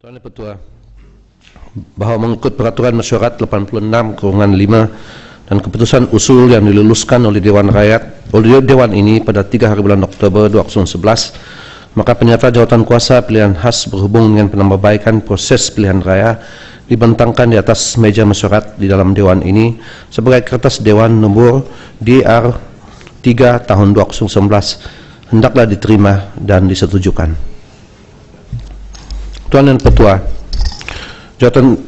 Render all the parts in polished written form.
Tuan Ketua, bahwa mengikut peraturan mesyuarat 86/5 dan keputusan usul yang diluluskan oleh Dewan Rakyat oleh Dewan ini pada 3 hari bulan Oktober 2011, maka penyata jawatan kuasa pilihan khas berhubung dengan penambahbaikan proses pilihan raya dibentangkan di atas meja mesyuarat di dalam Dewan ini sebagai kertas Dewan nomor DR 3 tahun 2019 hendaklah diterima dan disetujukan. Tuan dan Ketua, jawatan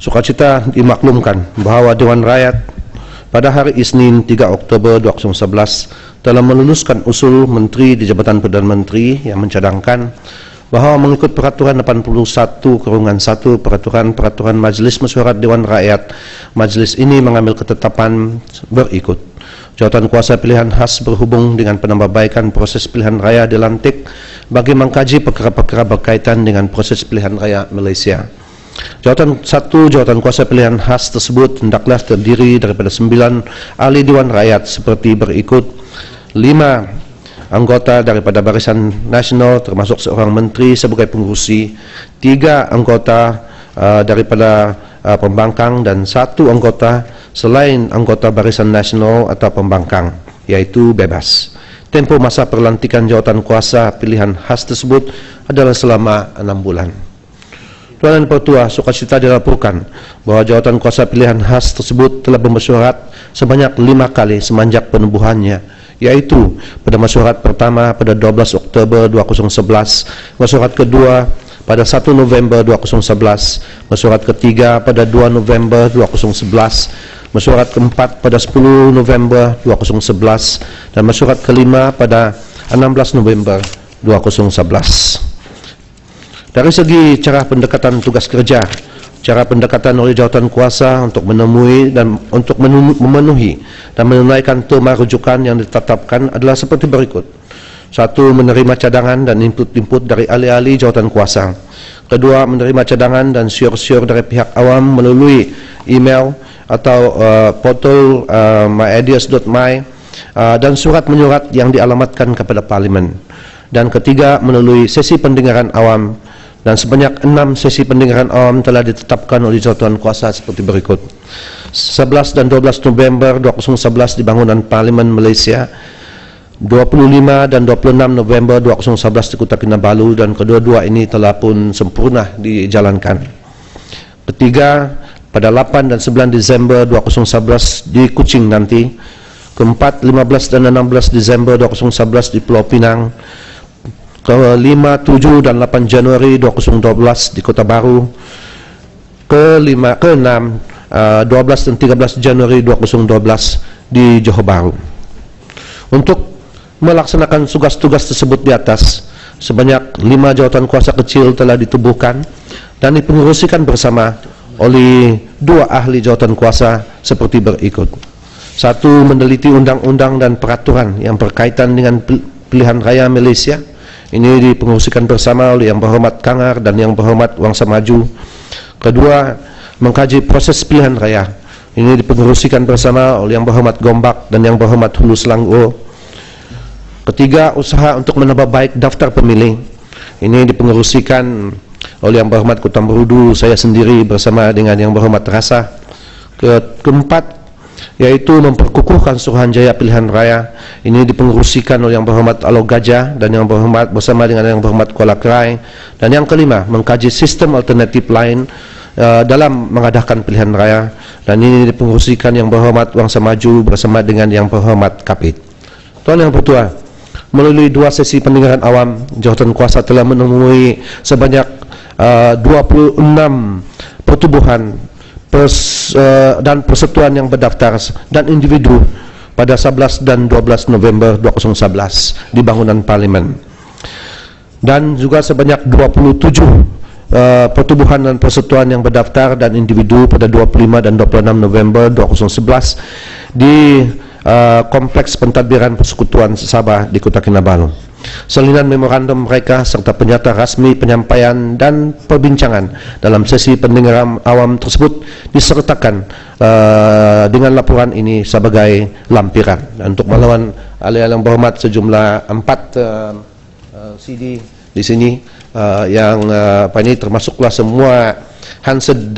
sukacita dimaklumkan bahwa Dewan Rakyat pada hari Isnin 3 Oktober 2011 telah meluluskan usul Menteri di Jabatan Perdana Menteri yang mencadangkan bahwa mengikut Peraturan 81/1 Peraturan Majelis Mesyuarat Dewan Rakyat, Majelis ini mengambil ketetapan berikut. Jawatan kuasa pilihan khas berhubung dengan penambahbaikan proses pilihan raya dilantik bagi mengkaji perkara-perkara berkaitan dengan proses pilihan raya Malaysia. Jawatan kuasa pilihan khas tersebut hendaklah terdiri daripada 9 ahli Dewan Rakyat seperti berikut: 5 anggota daripada Barisan Nasional termasuk seorang menteri sebagai pengurusi, 3 anggota daripada pembangkang, dan 1 anggota selain anggota Barisan Nasional atau pembangkang, yaitu bebas. Tempoh masa perlantikan jawatan kuasa pilihan khas tersebut adalah selama 6 bulan. Tuan dan Pertua, sukacita dilaporkan bahwa jawatan kuasa pilihan khas tersebut telah bermesyuarat sebanyak 5 kali semenjak penubuhannya, yaitu pada mesyuarat pertama pada 12 Oktober 2011, mesyuarat kedua pada 1 November 2011, mesyuarat ketiga pada 2 November 2011, mesyuarat keempat pada 10 November 2011, dan mesyuarat kelima pada 16 November 2011. Dari segi cara pendekatan tugas kerja, cara pendekatan oleh jawatan kuasa untuk memenuhi dan menunaikan tema rujukan yang ditetapkan adalah seperti berikut. 1. Menerima cadangan dan input-input dari ahli-ahli jawatan kuasa. 2. Menerima cadangan dan syur-syur dari pihak awam melalui email atau portal myideas.my dan surat menyurat yang dialamatkan kepada Parlimen. Dan 3. Melalui sesi pendengaran awam, dan sebanyak 6 sesi pendengaran awam telah ditetapkan oleh jawatan kuasa seperti berikut. 11 dan 12 November 2011 di bangunan Parlimen Malaysia, 25 dan 26 November 2011 di Kota Kinabalu, dan kedua-dua ini telah pun sempurna dijalankan. 3. Pada 8 dan 9 Desember 2011 di Kuching nanti. 4, 15 dan 16 Desember 2011 di Pulau Pinang. 5, 7 dan 8 Januari 2012 di Kota Baru. 6, 12 dan 13 Januari 2012 di Johor Bahru. Untuk melaksanakan tugas-tugas tersebut di atas, sebanyak 5 jawatan kuasa kecil telah ditubuhkan dan dipengurusikan bersama oleh 2 ahli jawatan kuasa seperti berikut. 1. Meneliti undang-undang dan peraturan yang berkaitan dengan pilihan raya Malaysia. Ini dipengurusikan bersama oleh Yang Berhormat Kangar dan Yang Berhormat Wangsa Maju. 2. Mengkaji proses pilihan raya. Ini dipengurusikan bersama oleh Yang Berhormat Gombak dan Yang Berhormat Hulu Selangor. 3. Usaha untuk menambah baik daftar pemilih. Ini dipengurusikan oleh Yang Berhormat Kota Merudu, saya sendiri bersama dengan Yang Berhormat Rasa. 4. Yaitu memperkukuhkan Suruhanjaya Pilihan Raya. Ini dipengurusikan oleh Yang Berhormat Alor Gajah dan Yang Berhormat bersama dengan Yang Berhormat Kuala Krai. Dan yang kelima, mengkaji sistem alternatif lain dalam mengadakan pilihan raya, dan ini dipengurusikan Yang Berhormat Wangsa Maju bersama dengan Yang Berhormat Kapit. Tuan yang Pertua, melalui 2 sesi pendengaran awam, jawatan kuasa telah menemui sebanyak 26 pertubuhan dan persatuan yang berdaftar dan individu pada 11 dan 12 November 2011 di bangunan Parlimen, dan juga sebanyak 27 pertubuhan dan persatuan yang berdaftar dan individu pada 25 dan 26 November 2011 di Kompleks Pentadbiran Persekutuan Sabah di Kota Kinabalu. Salinan memorandum mereka serta penyata rasmi penyampaian dan perbincangan dalam sesi pendengaran awam tersebut disertakan dengan laporan ini sebagai lampiran. Dan untuk melawan ahli yang berhormat sejumlah 4 CD di sini yang ini termasuklah semua hansed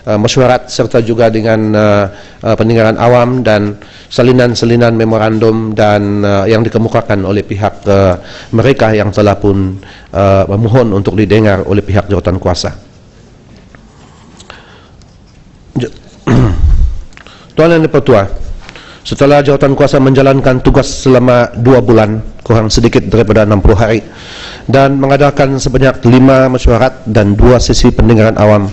mesyuarat serta juga dengan pendengaran awam dan salinan-salinan memorandum dan yang dikemukakan oleh pihak mereka yang telah pun memohon untuk didengar oleh pihak jawatan kuasa. Tuan dan Pertua, setelah jawatan kuasa menjalankan tugas selama 2 bulan, kurang sedikit daripada 60 hari, dan mengadakan sebanyak 5 mesyuarat dan 2 sesi pendengaran awam,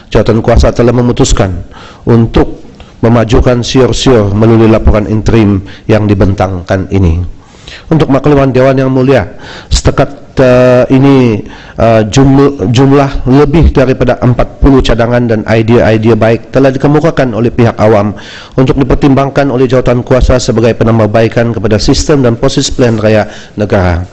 jawatan kuasa telah memutuskan untuk memajukan siur-siur melalui laporan interim yang dibentangkan ini. Untuk makluman Dewan Yang Mulia, setakat ini jumlah lebih daripada 40 cadangan dan idea-idea baik telah dikemukakan oleh pihak awam untuk dipertimbangkan oleh jawatan kuasa sebagai penambahbaikan kepada sistem dan proses pilihan raya negara.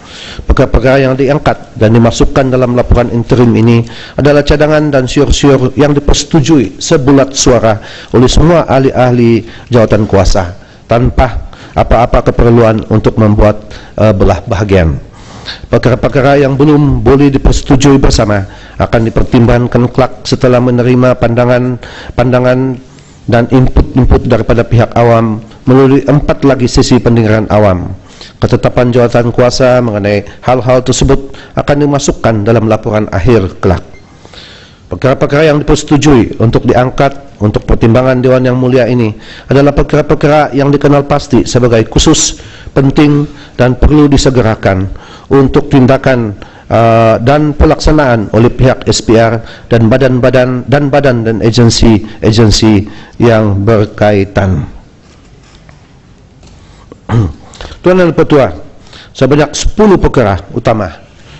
Perkara-perkara yang diangkat dan dimasukkan dalam laporan interim ini adalah cadangan dan siur-siur yang dipersetujui sebulat suara oleh semua ahli-ahli jawatan kuasa tanpa apa-apa keperluan untuk membuat belah bahagian. Perkara-perkara yang belum boleh dipersetujui bersama akan dipertimbangkan kelak setelah menerima pandangan dan input daripada pihak awam melalui 4 lagi sesi pendengaran awam. Ketetapan jawatan kuasa mengenai hal-hal tersebut akan dimasukkan dalam laporan akhir kelak. Perkara-perkara yang dipersetujui untuk diangkat untuk pertimbangan Dewan Yang Mulia ini adalah perkara-perkara yang dikenal pasti sebagai khusus, penting dan perlu disegerakan untuk tindakan dan pelaksanaan oleh pihak SPR dan badan-badan dan agensi-agensi yang berkaitan. Tuan dan Pertua, sebanyak 10 perkara utama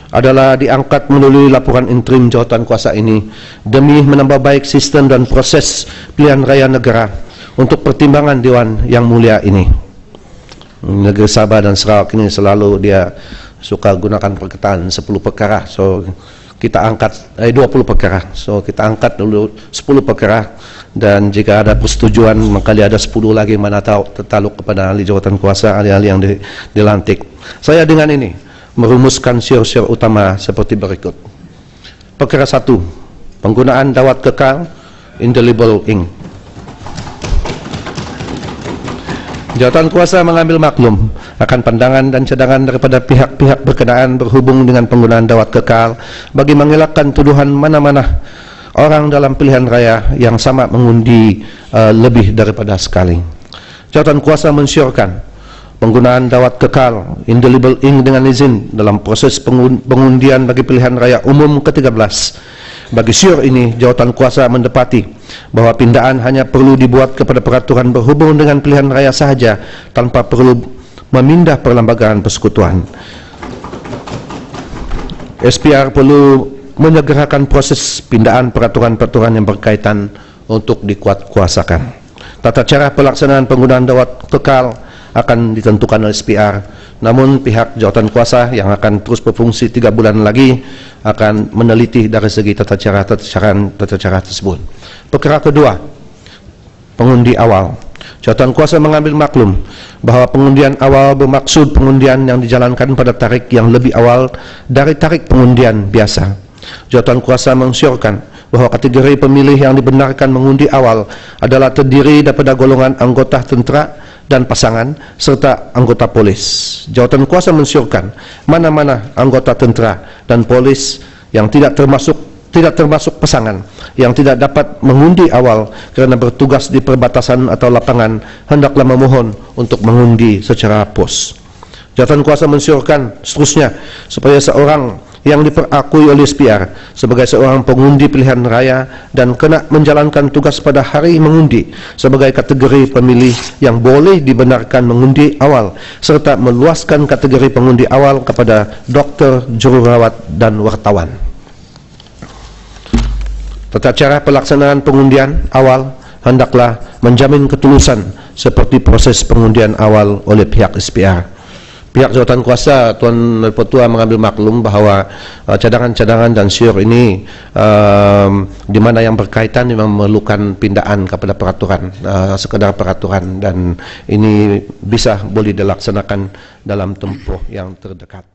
adalah diangkat melalui laporan interim jawatan kuasa ini demi menambah baik sistem dan proses pilihan raya negara untuk pertimbangan Dewan Yang Mulia ini. Negeri Sabah dan Sarawak ini selalu dia suka gunakan perkataan 10 perkara. So kita angkat 20 perkara. So kita angkat dulu 10 perkara, dan jika ada persetujuan maka ada 10 lagi mana tahu tertaluk kepada ahli jawatan kuasa, ahli-ahli yang dilantik. Saya dengan ini merumuskan siur-siur utama seperti berikut. Perkara 1, penggunaan dawat kekal indelible ink. Jawatan kuasa mengambil maklum akan pandangan dan cadangan daripada pihak-pihak berkenaan berhubung dengan penggunaan dawat kekal bagi mengelakkan tuduhan mana-mana orang dalam pilihan raya yang sama mengundi lebih daripada sekali. Jawatan kuasa mensyiurkan penggunaan dawat kekal indelible ink dengan izin dalam proses pengundian bagi pilihan raya umum ke-13. Bagi siur ini, jawatan kuasa mendapati bahawa pindaan hanya perlu dibuat kepada peraturan berhubung dengan pilihan raya sahaja tanpa perlu memindah perlembagaan persekutuan. SPR perlu menyegerakan proses pindaan peraturan-peraturan yang berkaitan untuk dikuatkuasakan. Tata cara pelaksanaan penggunaan dawat kekal akan ditentukan oleh SPR, namun pihak jawatan kuasa yang akan terus berfungsi 3 bulan lagi akan meneliti dari segi tata cara tersebut. Perkara kedua, pengundi awal. Jawatan kuasa mengambil maklum bahawa pengundian awal bermaksud pengundian yang dijalankan pada tarikh yang lebih awal dari tarikh pengundian biasa. Jawatan kuasa mensyiurkan bahawa kategori pemilih yang dibenarkan mengundi awal adalah terdiri daripada golongan anggota tentera dan pasangan serta anggota polis. Jawatan kuasa mensyiurkan mana-mana anggota tentera dan polis yang tidak termasuk pasangan yang tidak dapat mengundi awal kerana bertugas di perbatasan atau lapangan hendaklah memohon untuk mengundi secara pos. Jawatan kuasa mensyiurkan seterusnya supaya seorang yang diperakui oleh SPR sebagai seorang pengundi pilihan raya dan kena menjalankan tugas pada hari mengundi sebagai kategori pemilih yang boleh dibenarkan mengundi awal serta meluaskan kategori pengundi awal kepada doktor, jururawat dan wartawan. Tata cara pelaksanaan pengundian awal hendaklah menjamin ketulusan seperti proses pengundian awal oleh pihak SPR. Pihak jawatan kuasa, Tuan Pertua mengambil maklum bahawa cadangan-cadangan dan siur ini di mana yang berkaitan memang memerlukan pindaan kepada peraturan, sekadar peraturan, dan ini bisa boleh dilaksanakan dalam tempoh yang terdekat.